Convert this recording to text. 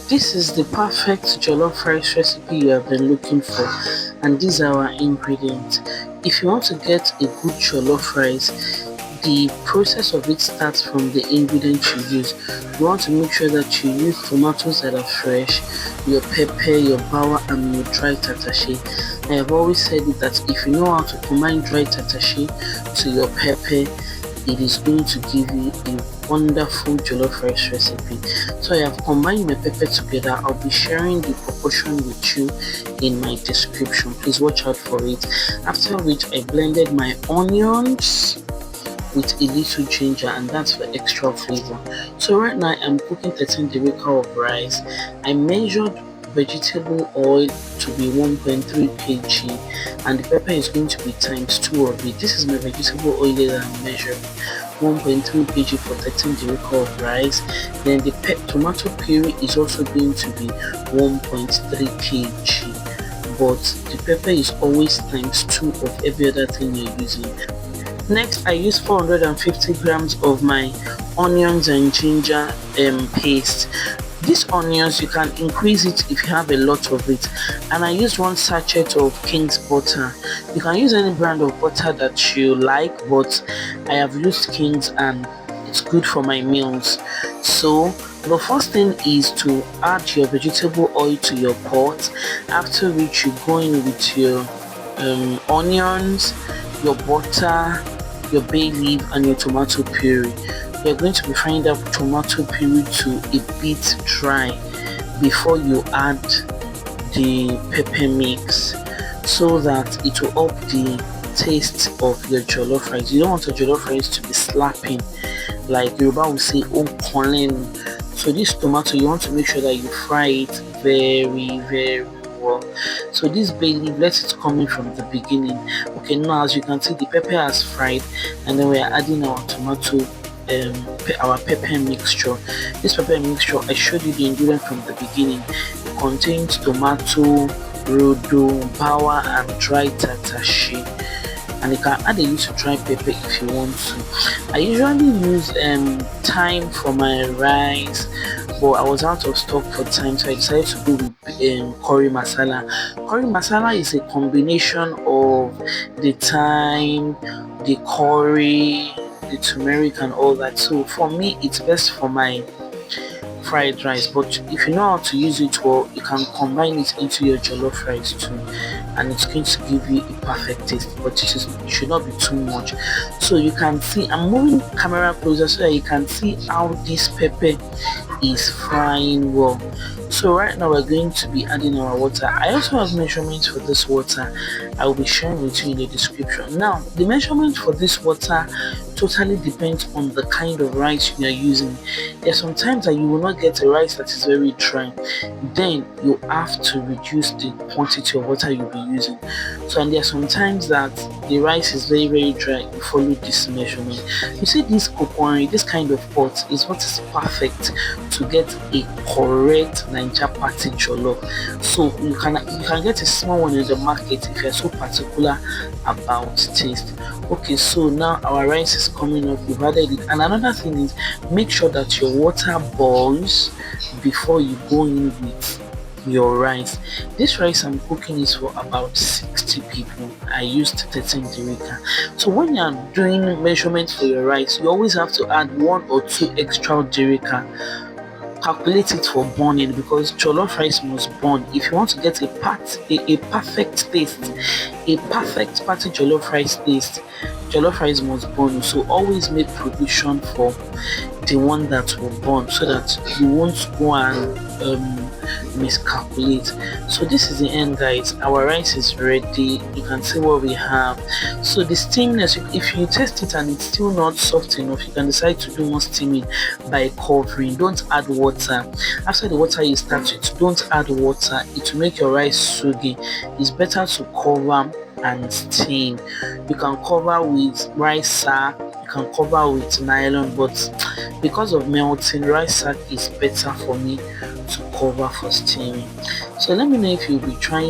This is the perfect jollof rice recipe you have been looking for, and these are our ingredients. If you want to get a good jollof rice, the process of it starts from the ingredients you use. You want to make sure that you use tomatoes that are fresh, your pepper, your bawa, and your dry tatase. I have always said it that if you know how to combine dry tatase to your pepper, it is going to give you a wonderful jollof rice recipe. So I have combined my pepper together. I'll be sharing the proportion with you in my description. Please watch out for it. After which I blended my onions with a little ginger, and that's for extra flavor. So right now I'm cooking 13 dereca of rice. I measured vegetable oil to be 1.3 kg, and the pepper is going to be times 2 of it. This is my vegetable oil that I'm measuring, 1.3 kg for 13 dereca of rice. Then the tomato puree is also going to be 1.3 kg, but the pepper is always times 2 of every other thing you're using. Next, I use 450 grams of my onions and ginger paste. These onions, you can increase it if you have a lot of it, and I used 1 sachet of King's butter. You can use any brand of butter that you like, but I have used King's and it's good for my meals. So the first thing is to add your vegetable oil to your pot, after which you go in with your onions, your butter, your bay leaf, and your tomato puree. You're going to be frying that tomato puree to a bit dry before you add the pepper mix, so that it will up the taste of your jollof rice. You don't want your jollof rice to be slapping, like Yoruba will say, "Oh, calling." So this tomato, you want to make sure that you fry it very well. So this bay leaf, let it come in from the beginning. Okay, now as you can see, the pepper has fried, and then we are adding our tomato, our pepper mixture. This pepper mixture, I showed you the ingredient from the beginning. It contains tomato, rodo, bawa, and dry tatase, and you can add a little dry pepper if you want to. I usually use thyme for my rice, but I was out of stock for thyme, so I decided to go with curry masala. Curry masala is a combination of the thyme, the curry, the turmeric, and all that. So for me, it's best for my fried rice, but if you know how to use it well, you can combine it into your jollof rice too, and it's going to give you a perfect taste, but it should not be too much. So you can see, I'm moving camera closer so that you can see how this pepper is frying well. So right now we're going to be adding our water. I also have measurements for this water. I will be sharing with you in the description. Now the measurement for this water totally depends on the kind of rice you are using. There are some times that you will not get a rice that is very dry, then you have to reduce the quantity of water you'll be using. So, and there are some times that the rice is very dry, you follow this measurement. You see, this coconut, this kind of pot is what is perfect to get a correct Niger party jollof. So you can get a small one in the market if you're so particular about taste. Okay, so now our rice is coming up, we've added it, and another thing is, make sure that your water boils before you go in with your rice. This rice I'm cooking is for about 60 people. I used 13 dereca. So when you are doing measurements for your rice, you always have to add 1 or 2 extra dereca. Calculate it for burning, because jollof rice must burn. If you want to get a perfect taste, a perfect party jollof rice taste, jollof rice must burn. So always make provision for the one that will burn, so that you won't go and miscalculate. So this is the end, guys. Our rice is ready. You can see what we have. So the steaminess, if you test it and it's still not soft enough, you can decide to do more steaming by covering. Don't add water. After the water you start with, don't add water. It will make your rice soggy. It's better to cover and steam. You can cover with rice sack, you can cover with nylon, but because of melting, rice sack is better for me to cover for steaming. So let me know if you'll be trying